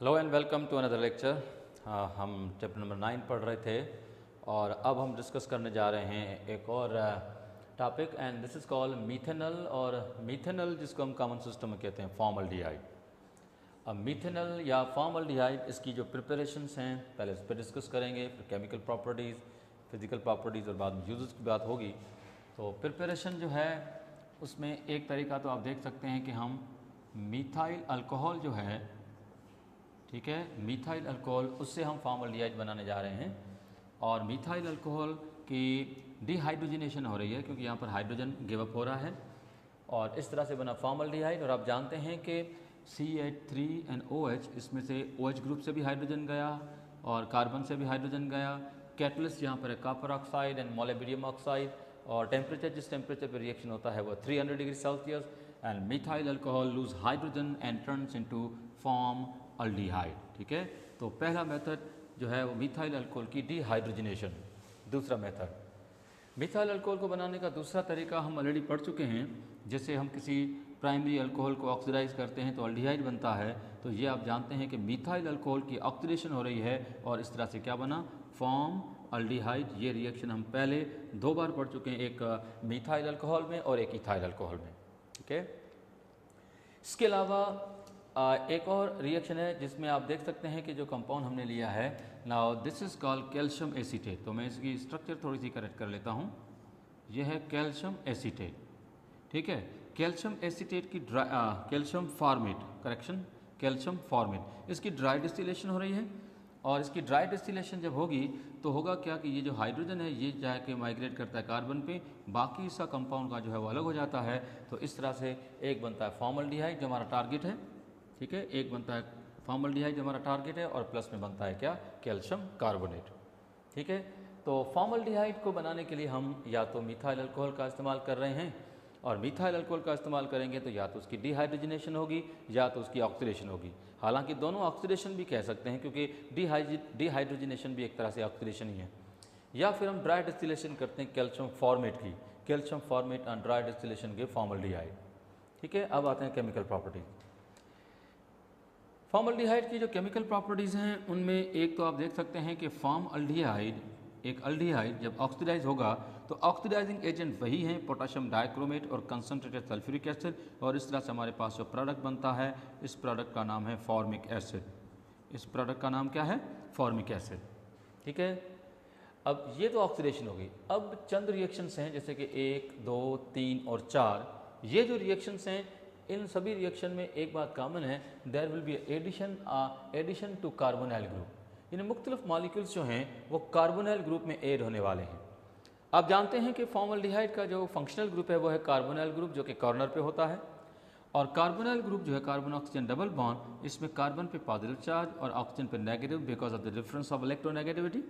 Hello and welcome to another lecture. हम chapter number 9 पढ़ रहे थे और अब हम डिस्कस करने जा रहे हैं एक और topic and this is called methanol. और मीथेनॉल जिसको हम कॉमन सिस्टम में कहते हैं फॉर्मल्डिहाइड। अब मीथेनॉल या फॉर्मल्डिहाइड इसकी जो प्रिपरेशंस हैं पहले इस पर डिस्कस करेंगे, फिर केमिकल प्रॉपर्टीज़, फिजिकल प्रॉपर्टीज़ और बाद में यूजेस की बात होगी। तो प्रिपरेशन जो है उसमें एक तरीका तो आप देख सकते हैं कि हम मीथाइल अल्कोहल जो है, ठीक है, मीथाइल अल्कोहल उससे हम फॉर्मल्डिहाइड बनाने जा रहे हैं। और मीथाइल अल्कोहल की डिहाइड्रोजनेशन हो रही है क्योंकि यहाँ पर हाइड्रोजन गिव अप हो रहा है और इस तरह से बना फॉर्मल्डिहाइड। और आप जानते हैं कि CH3NOH इसमें से OH ग्रुप से भी हाइड्रोजन गया और कार्बन से भी हाइड्रोजन गया। कैटलिस्ट यहाँ पर है copper oxide and molybdenum oxide और टेम्परेचर जिस टेम्परेचर पर रिएक्शन होता है वो 300 degree Celsius and methyl alcohol loose hydrogen and turns into formaldehyde. ठीक है, तो पहला मेथड जो है वो मीथाइल अल्कोहल की डिहाइड्रोजनेशन। दूसरा मेथड मीथाइल अल्कोहल को बनाने का दूसरा तरीका हम ऑलरेडी पढ़ चुके हैं। जैसे हम किसी प्राइमरी अल्कोहल को ऑक्सीडाइज करते हैं तो अल्डिहाइड बनता है, तो ये आप जानते हैं कि मीथाइल अल्कोहल की ऑक्सीडेशन हो रही है और इस तरह से क्या बना, फॉर्म अल्डिहाइड। ये रिएक्शन हम पहले 2 बार पढ़ चुके हैं, एक मीथाइल अल्कोहल में और एक इथाइल अल्कोहल में। ठीक है, इसके अलावा एक और रिएक्शन है जिसमें आप देख सकते हैं कि जो कंपाउंड हमने लिया है, now this is called calcium acetate. तो मैं इसकी स्ट्रक्चर थोड़ी सी करेक्ट कर लेता हूँ। यह है कैल्शियम एसीटेट। ठीक है, कैल्शियम एसीटेट की calcium formate, correction, calcium formate, इसकी ड्राई डिस्टिलेशन हो रही है। और इसकी ड्राई डिस्टिलेशन जब होगी तो होगा क्या कि ये जो हाइड्रोजन है ये जाके माइग्रेट करता है कार्बन पे, बाकी सा कंपाउंड का जो है वो अलग हो जाता है। तो इस तरह से एक बनता है फॉर्मल्डिहाइड जो हमारा टारगेट है। ठीक है, एक बनता है फॉर्मल्डिहाइड जो हमारा टारगेट है और प्लस में बनता है क्या, कैल्शियम कार्बोनेट। ठीक है, तो फॉर्मल्डिहाइड को बनाने के लिए हम या तो मिथाइल अल्कोहल का इस्तेमाल कर रहे हैं और मिथाइल अल्कोहल का इस्तेमाल करेंगे तो या तो उसकी डिहाइड्रोजनेशन होगी या तो उसकी ऑक्सीडेशन होगी। हालांकि दोनों ऑक्सीडेशन भी कह सकते हैं क्योंकि डिहाइड्रोजनेशन भी एक तरह से ऑक्सीडेशन ही है। या फिर हम ड्राई डिस्टिलेशन करते हैं कैल्शियम फॉर्मेट की, calcium formate and dry distillation के फॉर्मल्डिहाइड। ठीक है, अब आते हैं केमिकल प्रॉपर्टीज। फॉर्मल्डिहाइड की जो केमिकल प्रॉपर्टीज़ हैं उनमें एक तो आप देख सकते हैं कि फॉर्मल्डिहाइड, एक अल्डिहाइड जब ऑक्सीडाइज होगा तो ऑक्सीडाइजिंग एजेंट वही हैं पोटेशियम डाइक्रोमेट और कंसनट्रेटेड सल्फ्यूरिक एसिड, और इस तरह से हमारे पास जो प्रोडक्ट बनता है इस प्रोडक्ट का नाम है फॉर्मिक एसिड। इस प्रोडक्ट का नाम क्या है, फॉर्मिक एसिड। ठीक है, अब ये तो ऑक्सीडेशन होगी। अब चंद रिएक्शंस हैं जैसे कि 1, 2, 3 और 4। ये जो रिएक्शंस हैं इन सभी रिएक्शन में एक बात कॉमन है, there will be addition to carbonyl group. इन मुख्तलिफ मॉलिक्यूल्स जो हैं वो कार्बोनाइल ग्रुप में ऐड होने वाले हैं। आप जानते हैं कि फॉर्मल्डिहाइड का जो फंक्शनल ग्रुप है वो है कार्बोनाइल ग्रुप जो कि कॉर्नर पे होता है। और कार्बोनाइल ग्रुप जो है कार्बन ऑक्सीजन डबल बॉन्ड, इसमें कार्बन पे पॉजिटिव चार्ज और ऑक्सीजन पे negative because of the difference of electronegativity.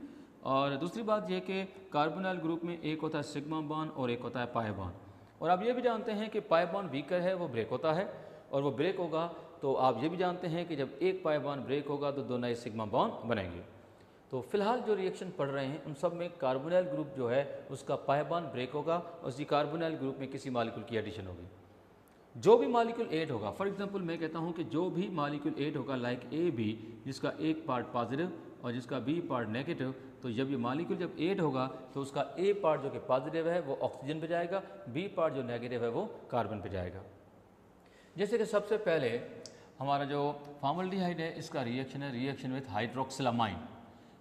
और दूसरी बात यह कि कार्बोनाइल ग्रुप में एक होता है सिग्मा बॉन्ड और एक होता है पाई बॉन्ड। और आप ये भी जानते हैं कि पाई बॉन्ड वीकर है, वो ब्रेक होता है और वो ब्रेक होगा तो आप ये भी जानते हैं कि जब एक पाई बॉन्ड ब्रेक होगा तो 2 नए सिग्मा बॉन्ड बनेंगे। तो फिलहाल जो रिएक्शन पढ़ रहे हैं उन सब में कार्बोनाइल ग्रुप जो है उसका पाई बॉन्ड ब्रेक होगा और उसी कार्बोनाइल ग्रुप में किसी मॉलिक्यूल की एडिशन होगी। जो भी मॉलिक्यूल ऐड होगा, फॉर एग्जांपल मैं कहता हूँ कि जो भी मॉलिक्यूल ऐड होगा लाइक AB जिसका एक पार्ट पॉजिटिव और जिसका B पार्ट नेगेटिव, तो जब ये मॉलिक्यूल जब ऐड होगा तो उसका A पार्ट जो कि पॉजिटिव है वो ऑक्सीजन पे जाएगा, B पार्ट जो नेगेटिव है वो कार्बन पे जाएगा। जैसे कि सबसे पहले हमारा जो फॉर्मल्डिहाइड है इसका रिएक्शन है रिएक्शन विथ हाइड्रोक्सिलामाइन।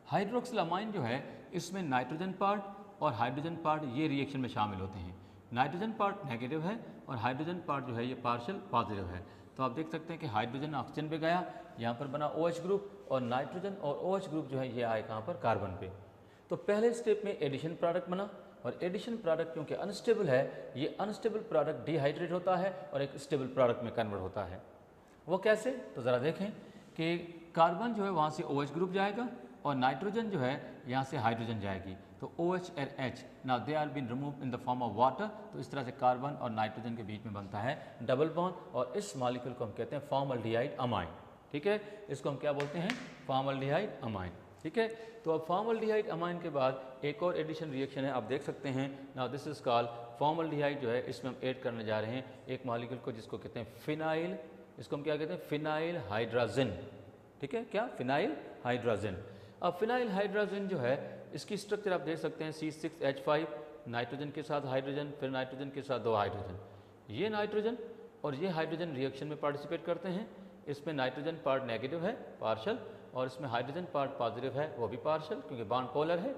हाइड्रोक्सिलामाइन जो है इसमें नाइट्रोजन पार्ट और हाइड्रोजन पार्ट ये रिएक्शन में शामिल होते हैं। नाइट्रोजन पार्ट नेगेटिव है और हाइड्रोजन पार्ट जो है ये पार्शियल पॉजिटिव है। तो आप देख सकते हैं कि हाइड्रोजन ऑक्सीजन पे गया, यहाँ पर बना OH ग्रुप और नाइट्रोजन और OH ग्रुप जो है ये आए कहाँ पर, कार्बन पे। तो पहले स्टेप में एडिशन प्रोडक्ट बना और एडिशन प्रोडक्ट क्योंकि अनस्टेबल है, ये अनस्टेबल प्रोडक्ट डिहाइड्रेट होता है और एक स्टेबल प्रोडक्ट में कन्वर्ट होता है। वो कैसे, तो ज़रा देखें कि कार्बन जो है वहाँ से OH ग्रुप जाएगा और नाइट्रोजन जो है यहाँ से हाइड्रोजन जाएगी तो OH और H now they are been remove in the form of water. तो इस तरह से कार्बन और नाइट्रोजन के बीच में बनता है डबल बॉन्ड और इस मॉलिक्यूल को हम कहते हैं फॉर्मल्डिहाइड अमाइन। ठीक है, इसको हम क्या बोलते हैं, फॉर्मल्डिहाइड अमाइन। ठीक है, तो अब फॉर्मल्डिहाइड अमाइन के बाद एक और एडिशन रिएक्शन है, आप देख सकते हैं। Now this is called formaldehyde जो है इसमें हम ऐड करने जा रहे हैं एक मॉलिक्यूल को जिसको कहते हैं फिनाइल, इसको हम क्या कहते हैं, फिनाइल हाइड्राजिन। ठीक है, क्या, फिनाइल हाइड्राजिन। अब फिनाइल हाइड्राजिन जो है इसकी स्ट्रक्चर आप देख सकते हैं C6H5, नाइट्रोजन के साथ हाइड्रोजन, फिर नाइट्रोजन के साथ 2 हाइड्रोजन। ये नाइट्रोजन और ये हाइड्रोजन रिएक्शन में पार्टिसिपेट करते हैं। इसमें नाइट्रोजन पार्ट नेगेटिव है पार्शल, और इसमें हाइड्रोजन पार्ट पॉजिटिव है वो भी पार्शल, क्योंकि बॉन्ड पोलर है।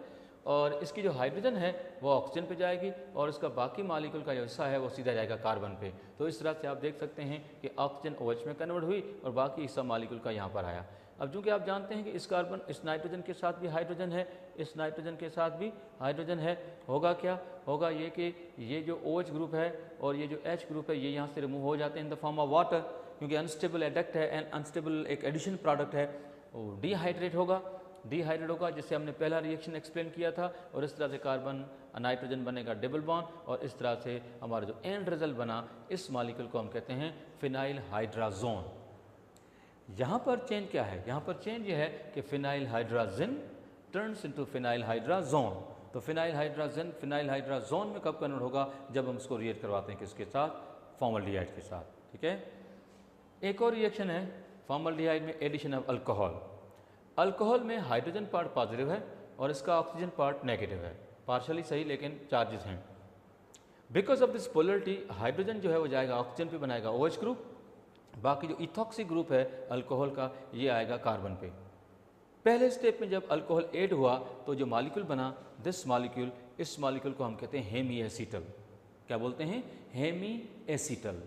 और इसकी जो हाइड्रोजन है वो ऑक्सीजन पे जाएगी और इसका बाकी मॉलिक्यूल का जो हिस्सा है वो सीधा जाएगा कार्बन पे। तो इस तरह से आप देख सकते हैं कि ऑक्सीजन OH में कन्वर्ट हुई और बाकी हिस्सा मॉलिक्यूल का यहाँ पर आया। अब चूँकि आप जानते हैं कि इस नाइट्रोजन के साथ भी हाइड्रोजन है, इस नाइट्रोजन के साथ भी हाइड्रोजन है, होगा क्या, होगा ये कि ये जो OH ग्रुप है और ये जो H ग्रुप है ये यहाँ से रिमूव हो जाते हैं इन द फॉर्म ऑफ वाटर, क्योंकि अनस्टेबल एडक्ट है एंड अनस्टेबल एक एडिशन प्रोडक्ट है, वो डिहाइड्रेट होगा, जिससे हमने पहला रिएक्शन एक्सप्लेन किया था। और इस तरह से कार्बन नाइट्रोजन बनेगा डबल बॉन्ड, और इस तरह से हमारा जो एंड रिजल्ट बना इस मॉलिक्यूल को हम कहते हैं फिनाइल हाइड्राजोन। यहाँ पर चेंज क्या है, यहाँ पर चेंज ये है कि phenyl hydrazine turns into phenyl hydrazone. तो फिनाइल हाइड्राजोन में कब कन्वर्ट होगा, जब हम इसको रिएक्ट करवाते हैं किसके साथ, फॉर्मल्डिहाइड के साथ। ठीक है, एक और रिएक्शन है फॉर्मल्डिहाइड में एडिशन ऑफ अल्कोहल। अल्कोहल में हाइड्रोजन पार्ट पॉजिटिव है और इसका ऑक्सीजन पार्ट नेगेटिव है, पार्शली सही लेकिन चार्जेस हैं। Because of this polarity hydrogen जो है वो जाएगा ऑक्सीजन पे, बनाएगा OH ग्रुप, बाकी जो इथॉक्सी ग्रुप है अल्कोहल का ये आएगा कार्बन पे। पहले स्टेप में जब अल्कोहल ऐड हुआ तो जो मॉलिक्यूल बना दिस मॉलिक्यूल, इस मॉलिक्यूल को हम कहते हैं हेमी एसीटल। क्या बोलते हैं, हेमी एसीटल।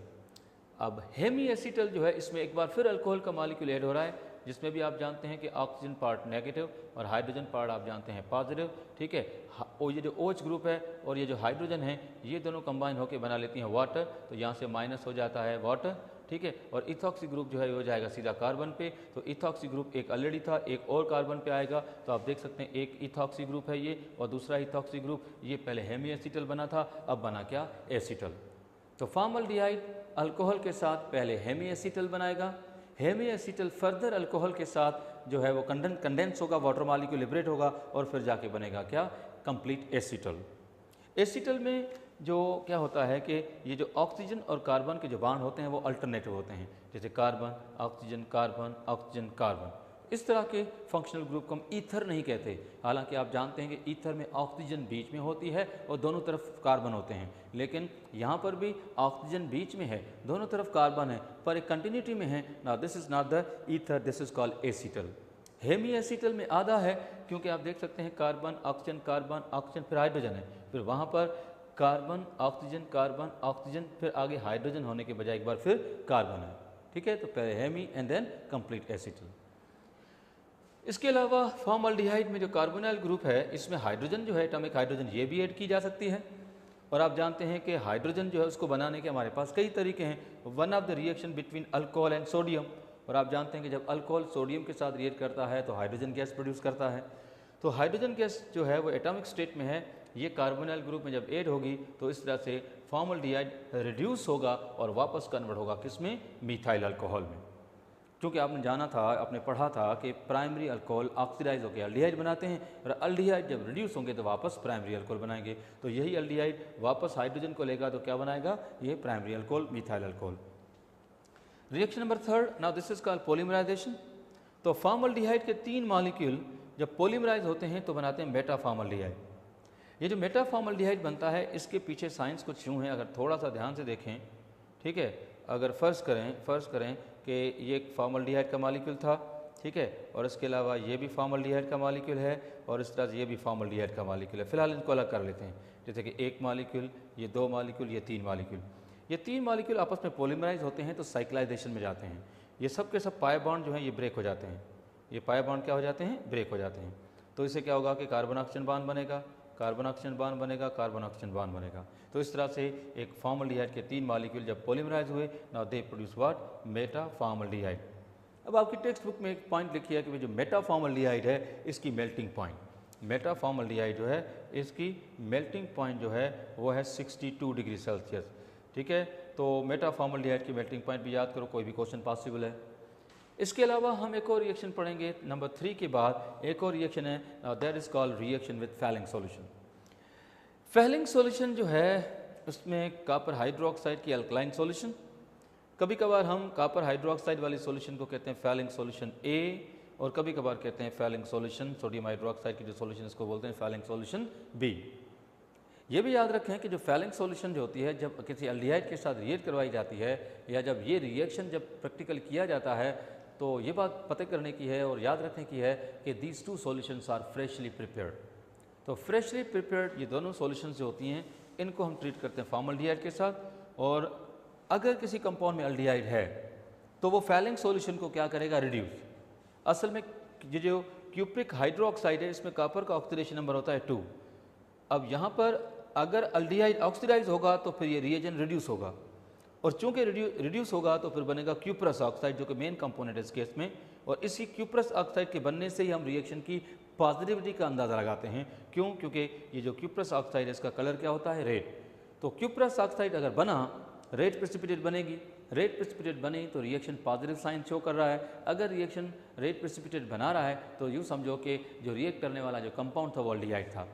अब हेमी एसीटल जो है इसमें एक बार फिर अल्कोहल का मॉलिक्यूल ऐड हो रहा है, जिसमें भी आप जानते हैं कि ऑक्सीजन पार्ट नेगेटिव और हाइड्रोजन पार्ट आप जानते हैं पॉजिटिव। ठीक है, और ये जो OH ग्रुप है और ये जो हाइड्रोजन है ये दोनों कंबाइन होकर बना लेती हैं वाटर, तो यहाँ से माइनस हो जाता है वाटर। ठीक है, और इथॉक्सी ग्रुप जो है वो जाएगा सीधा कार्बन पे। तो इथॉक्सी ग्रुप एक ऑलरेडी था, एक और कार्बन पे आएगा। तो आप देख सकते हैं एक इथॉक्सी ग्रुप है ये और दूसरा इथॉक्सी ग्रुप, ये पहले हेमी एसीटल बना था, अब बना क्या, एसीटल। तो फॉर्मल्डिहाइड अल्कोहल के साथ पहले हेमी एसीटल बनाएगा, हेमी एसीटल फर्दर अल्कोहल के साथ जो है वो कंडेंस होगा, वाटर मॉलिक्यूल लिबरेट होगा और फिर जाके बनेगा क्या, कंप्लीट एसीटल। एसीटल में जो क्या होता है कि ये जो ऑक्सीजन और कार्बन के जो बॉन्ड होते हैं वो अल्टरनेटिव होते हैं, जैसे carbon oxygen carbon oxygen carbon. इस तरह के फंक्शनल ग्रुप को हम ईथर नहीं कहते, हालांकि आप जानते हैं कि ईथर में ऑक्सीजन बीच में होती है और दोनों तरफ कार्बन होते हैं, लेकिन यहाँ पर भी ऑक्सीजन बीच में है, दोनों तरफ कार्बन है, पर एक कंटिन्यूटी में है। Now this is not the ether, this is called acetal. Hemi acetal में आधा है, क्योंकि आप देख सकते हैं कार्बन ऑक्सीजन फिर हाइड्रोजन है, फिर वहाँ पर कार्बन ऑक्सीजन फिर आगे हाइड्रोजन होने के बजाय एक बार फिर कार्बन है। ठीक है, तो पहले hemi and then complete acetal. इसके अलावा फॉर्मल्डिहाइड में जो कार्बोनाइल ग्रुप है इसमें हाइड्रोजन जो है एटॉमिक हाइड्रोजन ये भी ऐड की जा सकती है। और आप जानते हैं कि हाइड्रोजन जो है उसको बनाने के हमारे पास कई तरीके हैं। One of the reaction between alcohol and sodium, और आप जानते हैं कि जब अल्कोहल सोडियम के साथ रिएक्ट करता है तो हाइड्रोजन गैस प्रोड्यूस करता है। तो हाइड्रोजन गैस जो है वो एटॉमिक स्टेट में है, ये कार्बोनाइल ग्रुप में जब ऐड होगी तो इस तरह से फॉर्मल्डिहाइड रिड्यूस होगा और वापस कन्वर्ट होगा किसमें, मीथाइल अल्कोहल में। क्योंकि आपने जाना था, आपने पढ़ा था कि प्राइमरी अल्कोहल ऑक्सीडाइज होकर अल्डिहाइड बनाते हैं, और अल्डिहाइड जब रिड्यूस होंगे तो वापस प्राइमरी अल्कोहल बनाएंगे। तो यही अल्डिहाइड वापस हाइड्रोजन को लेगा तो क्या बनाएगा, ये primary alcohol methyl alcohol. Reaction number third, now this is called polymerisation. तो फॉर्मल्डिहाइड के 3 मॉलिक्यूल जब पॉलीमराइज होते हैं तो बनाते हैं मेटाफॉर्मल्डिहाइड। ये जो मेटाफॉर्मल्डिहाइड बनता है इसके पीछे साइंस कुछ यूँ है, अगर थोड़ा सा ध्यान से देखें। ठीक है, अगर फर्ज करें कि ये एक फॉर्मल्डिहाइड का मॉलिक्यूल था, ठीक है, और इसके अलावा ये भी फॉर्मल्डिहाइड का मॉलिक्यूल है और इस तरह से ये भी फॉर्मल्डिहाइड का मॉलिक्यूल है। फिलहाल इनको अलग कर लेते हैं, जैसे कि एक मॉलिक्यूल, ये 2 मॉलिक्यूल, ये 3 मॉलिक्यूल। ये 3 मॉलिक्यूल आपस में पॉलीमराइज होते हैं तो साइक्लाइजेशन में जाते हैं। ये सब के सब पाई बॉन्ड जो हैं ये ब्रेक हो जाते हैं, ये पाई बॉन्ड क्या हो जाते हैं, ब्रेक हो जाते हैं। तो इससे क्या होगा कि कार्बन ऑक्सीजन बॉन्ड बनेगा, कार्बन ऑक्सीजन बॉन्ड बनेगा, कार्बन ऑक्सीजन बॉन्ड बनेगा। तो इस तरह से एक फॉर्मल्डिहाइड के 3 मॉलिक्यूल जब पॉलीमराइज हुए, नाउ दे प्रोड्यूस व्हाट, मेटाफॉर्मल्डिहाइड। अब आपकी टेक्स्ट बुक में एक पॉइंट लिखी है कि जो मेटाफॉर्मल्डिहाइड है इसकी मेल्टिंग पॉइंट, मेटाफॉर्मल्डिहाइड जो है इसकी मेल्टिंग पॉइंट जो है वो है 62 डिग्री सेल्सियस। ठीक है, तो मेटाफॉर्मल्डिहाइड की मेल्टिंग पॉइंट भी याद करो, कोई भी क्वेश्चन पॉसिबल है। इसके अलावा हम एक और रिएक्शन पढ़ेंगे नंबर 3 के बाद, एक और रिएक्शन है, now that is called reaction with falling solution. Falling solution जो है उसमें कॉपर हाइड्रोक्साइड की अल्कलाइन सॉल्यूशन, कभी कभार हम कॉपर हाइड्रोक्साइड वाली सॉल्यूशन को कहते हैं फैलिंग सॉल्यूशन ए, और कभी कभार कहते हैं फैलिंग सॉल्यूशन, सोडियम हाइड्रोक्साइड की जो सॉल्यूशन इसको बोलते हैं फैलिंग सॉल्यूशन बी। ये भी याद रखें कि जो फैलिंग सॉल्यूशन जो होती है जब किसी एल्डिहाइड के साथ रिएक्ट करवाई जाती है या जब ये रिएक्शन जब प्रैक्टिकल किया जाता है, तो ये बात पता करने की है और याद रखने की है कि these two solutions are freshly prepared. तो फ्रेशली प्रिपेयर्ड ये दोनों सॉल्यूशंस जो होती हैं इनको हम ट्रीट करते हैं फॉर्मल्डिहाइड के साथ, और अगर किसी कंपाउंड में एल्डिहाइड है तो वो फैलिंग सॉल्यूशन को क्या करेगा, रिड्यूस। असल में ये जो क्यूप्रिक हाइड्रोक्साइड है इसमें कॉपर का ऑक्सीडेशन नंबर होता है 2। अब यहाँ पर अगर एल्डिहाइड ऑक्सीडाइज होगा तो फिर ये रिएजेंट रिड्यूस होगा, और चूंकि रिड्यूस होगा तो फिर बनेगा क्यूप्रस ऑक्साइड जो कि मेन कंपोनेंट है इस केस में, और इसी क्यूप्रस ऑक्साइड के बनने से ही हम रिएक्शन की पॉजिटिविटी का अंदाज़ा लगाते हैं। क्यों? क्योंकि ये जो क्यूप्रस ऑक्साइड है इसका कलर क्या होता है, रेड। तो क्यूप्रस ऑक्साइड अगर बना रेड प्रेसिपिटेट बनेगी, रेड प्रेसिपिटेट बनी तो रिएक्शन पॉजिटिव साइन शो कर रहा है। अगर रिएक्शन रेड प्रेसिपिटेट बना रहा है तो यूँ समझो कि जो रिएक्ट करने वाला जो कंपाउंड था वो एल्डिहाइड था।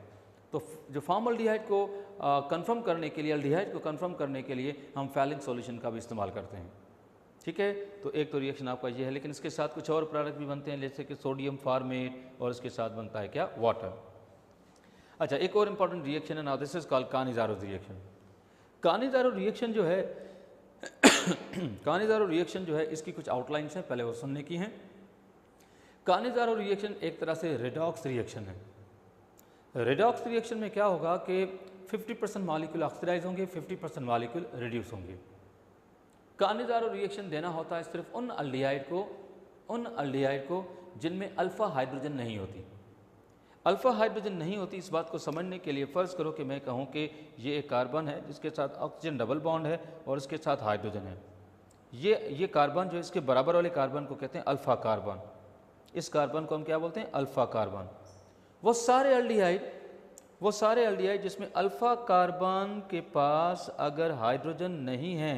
तो जो फॉर्मल्डिहाइड को कंफर्म करने के लिए, एल्डिहाइड को कंफर्म करने के लिए हम फैलिंग सॉल्यूशन का भी इस्तेमाल करते हैं। ठीक है, तो एक तो रिएक्शन आपका ये है, लेकिन इसके साथ कुछ और प्रोडक्ट भी बनते हैं जैसे कि सोडियम फॉर्मेट, और इसके साथ बनता है क्या, वाटर। अच्छा, एक और इम्पॉर्टेंट रिएक्शन है, now this is called Cannizzaro reaction. Cannizzaro reaction जो है कानिज़ारो रिएक्शन जो है इसकी कुछ आउटलाइंस हैं, पहले वो सुनने की हैं। कानिज़ारो रिएक्शन एक तरह से रेडॉक्स रिएक्शन है। रेडॉक्स रिएक्शन में क्या होगा कि 50% मॉलिक्यूल ऑक्सीडाइज होंगे, 50% मॉलिक्यूल रिड्यूस होंगे। कानिज़ारो रिएक्शन देना होता है सिर्फ उन एल्डिहाइड को जिनमें अल्फ़ा हाइड्रोजन नहीं होती। अल्फ़ा हाइड्रोजन नहीं होती, इस बात को समझने के लिए फ़र्ज़ करो कि मैं कहूँ कि ये एक कार्बन है जिसके साथ ऑक्सीजन डबल बॉन्ड है और इसके साथ हाइड्रोजन है। ये कार्बन जो इसके बराबर वाले कार्बन को कहते हैं अल्फ़ा कार्बन। इस कार्बन को हम क्या बोलते हैं, अल्फ़ा कार्बन। वो सारे एल्डिहाइड जिसमें अल्फ़ा कार्बन के पास अगर हाइड्रोजन नहीं है,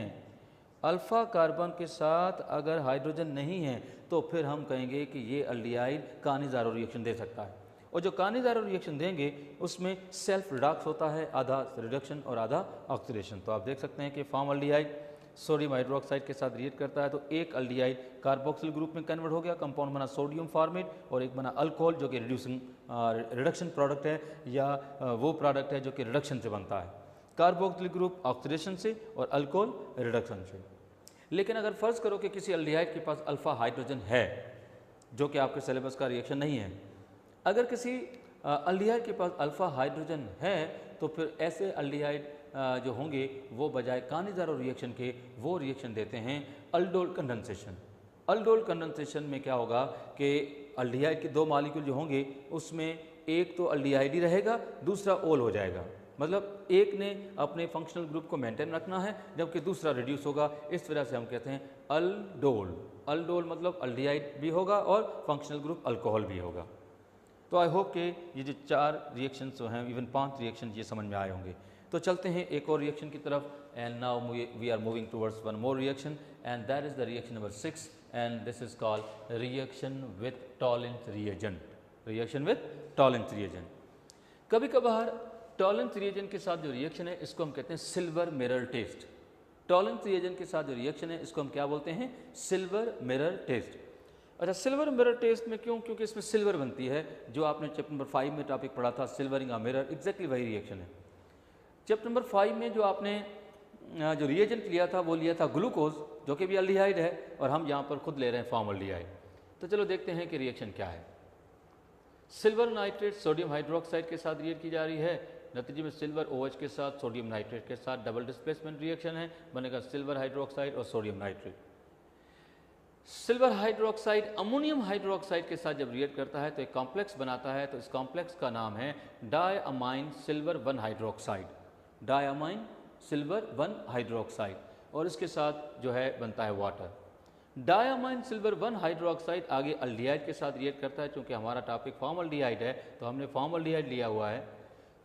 अल्फ़ा कार्बन के साथ अगर हाइड्रोजन नहीं है, तो फिर हम कहेंगे कि ये एल्डिहाइड कानिज़ारो रिएक्शन दे सकता है। और जो कानिज़ारो रिएक्शन देंगे उसमें सेल्फ रिडॉक्स होता है, आधा रिडक्शन और आधा ऑक्सीडेशन। तो आप देख सकते हैं कि फॉर्मल्डिहाइड सोडियम हाइड्रोक्साइड के साथ रिएक्ट करता है तो एक एल्डिहाइड कार्बोक्सिल ग्रुप में कन्वर्ट हो गया, कंपाउंड बना सोडियम फॉर्मेट, और एक बना अल्कोहल जो कि रिडक्शन प्रोडक्ट है, या वो प्रोडक्ट है जो कि रिडक्शन से बनता है। कार्बोक्सिल ग्रुप ऑक्सीडेशन से और अल्कोहल रिडक्शन से। लेकिन अगर फ़र्ज़ करो कि किसी एल्डिहाइड के पास अल्फ़ा हाइड्रोजन है, जो कि आपके सिलेबस का रिएक्शन नहीं है, अगर किसी एल्डिहाइड के पास अल्फ़ा हाइड्रोजन है तो फिर ऐसे एल्डिहाइड जो होंगे वो बजाय कानिज़ारो रिएक्शन के वो रिएक्शन देते हैं अल्डोल कंडेंसेशन। अल्डोल कंडेंसेशन में क्या होगा कि एल्डिहाइड के दो मॉलिक्यूल जो होंगे उसमें एक तो एल्डिहाइड ही रहेगा, दूसरा ओल हो जाएगा। मतलब एक ने अपने फंक्शनल ग्रुप को मेंटेन रखना है जबकि दूसरा रिड्यूस होगा। इस वजह से हम कहते हैं अल्डोल। अल्डोल मतलब एल्डिहाइड भी होगा और फंक्शनल ग्रुप अल्कोहल भी होगा। तो आई होप कि ये जो 4 रिएक्शंस जो हैं, इवन 5 रिएक्शन ये समझ में आए होंगे। तो चलते हैं एक और रिएक्शन की तरफ, and now we are moving towards one more reaction, and that is the reaction number 6, and this is called reaction with Tollens reagent. Reaction with Tollens reagent. कभी कभार टॉलेंस रिएजेंट के साथ जो रिएक्शन है इसको हम कहते हैं silver mirror test. Tollens reagent के साथ जो रिएक्शन है इसको हम क्या बोलते हैं, सिल्वर मिरर टेस्ट। अच्छा, सिल्वर मिरर टेस्ट में क्यों? क्योंकि इसमें सिल्वर बनती है। जो आपने चैप्टर नंबर 5 में टॉपिक पढ़ा था सिल्वरिंग अ मिरर, एग्जैक्टली वही रिएक्शन है। चैप्टर नंबर 5 में जो आपने जो रिएजेंट लिया था वो लिया था ग्लूकोज, जो कि भी एल्डिहाइड है, और हम यहाँ पर खुद ले रहे हैं फॉर्मल्डिहाइड। तो चलो देखते हैं कि रिएक्शन क्या है। सिल्वर नाइट्रेट सोडियम हाइड्रोक्साइड के साथ रिएक्ट की जा रही है। नतीजे में सिल्वर OH के साथ सोडियम नाइट्रेट के साथ डबल डिस्प्लेसमेंट रिएक्शन है, बनेगा सिल्वर हाइड्रोक्साइड और sodium nitrate. Silver hydroxide ammonium hydroxide के साथ जब रिएक्ट करता है तो एक कॉम्प्लेक्स बनाता है, तो इस कॉम्प्लेक्स का नाम है diamine silver 1 hydroxide. Diamine silver 1 hydroxide, और इसके साथ जो है बनता है वाटर। डायअमाइन सिल्वर 1 हाइड्रोक्साइड आगे एल्डिहाइड के साथ रिएक्ट करता है। चूँकि हमारा टॉपिक फॉर्मल्डिहाइड है तो हमने फॉर्मल्डिहाइड लिया हुआ है।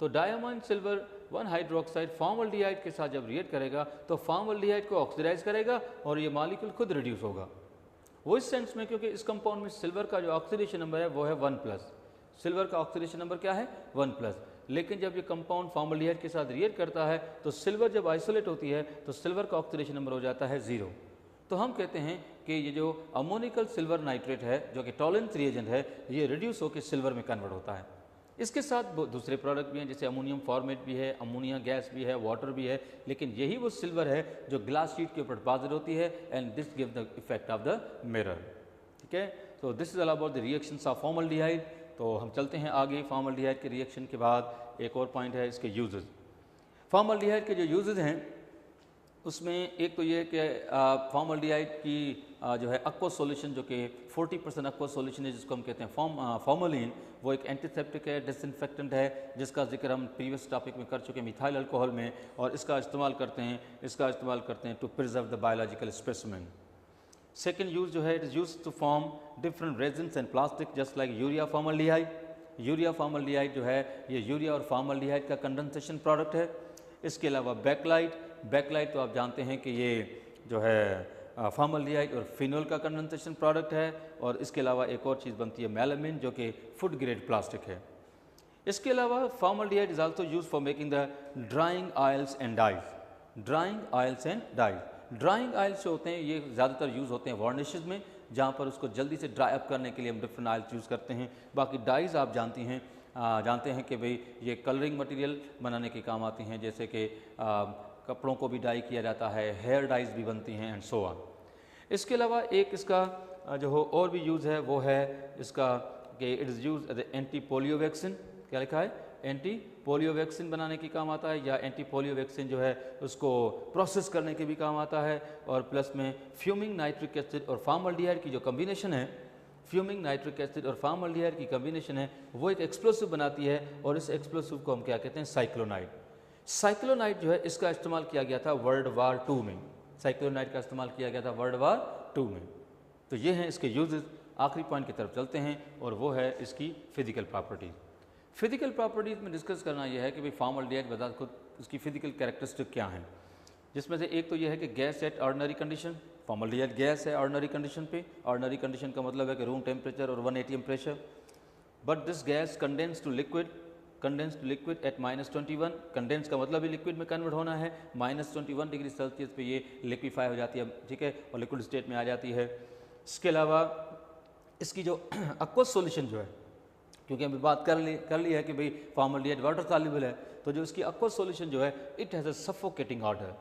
तो डायअमाइन सिल्वर 1 हाइड्रोक्साइड फॉर्मल्डिहाइड के साथ जब रिएक्ट करेगा तो फॉर्मल्डिहाइड को ऑक्सीडाइज करेगा और ये मॉलिक्यूल खुद रिड्यूस होगा। वो इस सेंस में क्योंकि इस कंपाउंड में सिल्वर का जो ऑक्सीडेशन नंबर है वो है 1+। सिल्वर का ऑक्सीडेशन नंबर क्या है, 1+। लेकिन जब ये कंपाउंड फॉर्मल्डिहाइड के साथ रिएक्ट करता है तो सिल्वर जब आइसोलेट होती है तो सिल्वर का ऑक्सीडेशन नंबर हो जाता है 0। तो हम कहते हैं कि ये जो अमोनिकल सिल्वर नाइट्रेट है जो कि टॉलरेंस रिएजेंट है, ये रिड्यूस होकर सिल्वर में कन्वर्ट होता है। इसके साथ दूसरे प्रोडक्ट भी हैं, जैसे अमोनियम फॉर्मेट भी है, अमोनिया गैस भी है, वाटर भी है, लेकिन यही वो सिल्वर है जो ग्लास शीट के ऊपर डिपॉजिट होती है and this give the effect of the mirror. ठीक है, तो this is all about the reactions of formaldehyde. तो हम चलते हैं आगे। फॉर्मल्डिहाइड के रिएक्शन के बाद एक और पॉइंट है इसके यूजेस। फॉर्मल्डिहाइड के जो यूजेस हैं उसमें एक तो ये है कि फॉर्मल्डिहाइड की जो है एक्वस सॉल्यूशन जो कि 40% एक्वस सॉल्यूशन है, जिसको हम कहते हैं फॉर्मलिन, वो एक एंटीसेप्टिक है, डिसइंफेक्टेंट है, जिसका जिक्र हम प्रीवियस टॉपिक में कर चुके हैं मिथाइल अल्कोहल में, और इसका इस्तेमाल करते हैं to preserve the biological specimen. Second use जो है, it is use to form different resins and plastic just like urea formaldehyde. Urea formaldehyde जो है ये यूरिया और फॉर्मल्डिहाइड का कंडेंसेशन प्रोडक्ट है। इसके अलावा बैकलाइट तो आप जानते हैं कि ये जो है फॉर्मल्डिहाइड और फिनोल का कंडेंसेशन प्रोडक्ट है। और इसके अलावा एक और चीज़ बनती है मेलामिन, जो कि फूड ग्रेड प्लास्टिक है। इसके अलावा formaldehyde is also use for making the drying oils and dyes. Drying oils जो होते हैं ये ज़्यादातर यूज़ होते हैं वार्निशेस में, जहाँ पर उसको जल्दी से ड्राई अप करने के लिए हम डिफरेंट ऑयल्स यूज़ करते हैं। बाकी डाइज आप जानते हैं कि भाई ये कलरिंग मटेरियल बनाने के काम आती हैं, जैसे कि कपड़ों को भी डाई किया जाता है, हेयर डाइज भी बनती हैं एंड सो ऑन। इसके अलावा एक इसका जो हो और भी यूज़ है वो है इसका कि it is use as anti polio vaccine. क्या लिखा है? एंटी पोलियो वैक्सीन बनाने के काम आता है, या एंटी पोलियो वैक्सीन जो है उसको प्रोसेस करने के भी काम आता है। और प्लस में फ्यूमिंग नाइट्रिक एसिड और फॉर्मल्डिहाइड की जो कम्बिनेशन है, फ्यूमिंग नाइट्रिक एसिड और फॉर्मल्डिहाइड की कम्बिनेशन है, वो एक एक्सप्लोसिव बनाती है, और इस एक्सप्लोसिव को हम क्या कहते हैं? साइक्लोनाइड। साइक्लोनाइड जो है इसका इस्तेमाल किया गया था वर्ल्ड वार 2 में। साइक्लोनाइड का इस्तेमाल किया गया था वर्ल्ड वार 2 में। तो ये हैं इसके यूजेस। आखिरी पॉइंट की तरफ चलते हैं और वो है इसकी फिजिकल प्रॉपर्टीज़। फिजिकल प्रॉपर्टीज़ में डिस्कस करना यह है कि भाई फॉर्मल्डिहाइड बता खुद उसकी फिजिकल कैरेक्टरिस्टिक क्या हैं, जिसमें से एक तो यह है कि gas at ordinary condition. Formaldehyde gas है ऑर्डिनरी कंडीशन पे। ऑर्डिनरी कंडीशन का मतलब है कि रूम टेम्परेचर और 1 atm pressure. But this gas condense to liquid at -21। Condense का मतलब ही लिक्विड में कन्वर्ट होना है। -21 डिग्री सेल्सियस पे ये लिक्विफाई हो जाती है, ठीक है, और लिक्विड स्टेट में आ जाती है। इसके अलावा इसकी जो एक्वस सॉल्यूशन जो है, क्योंकि अभी बात कर ली है कि भाई फॉर्मल्डिहाइड वाटर सॉल्युबल है, तो जो इसकी एक्वस सॉल्यूशन जो है it has a suffocating order.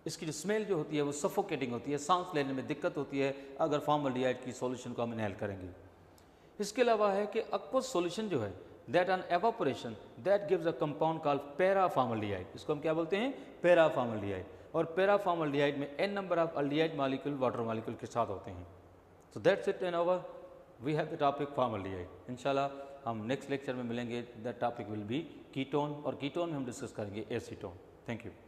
इसकी जो स्मेल जो होती है वो सफोकेटिंग होती है, सांस लेने में दिक्कत होती है अगर फॉर्मल्डिहाइड की सॉल्यूशन को हम इनहेल करेंगे। इसके अलावा है कि एक्वस सॉल्यूशन जो है that on evaporation that gives a compound called paraformaldehyde. इसको हम क्या बोलते हैं? पैराफॉर्मल्डिहाइड। और पैराफॉर्मल्डिहाइड में n number of aldehyde molecule water molecule के साथ होते हैं। So that's it and over we have the topic formaldehyde. इंशाल्लाह हम नेक्स्ट लेक्चर में मिलेंगे। That topic will be ketone, और कीटोन में हम डिस्कस करेंगे एसीटोन। Thank you.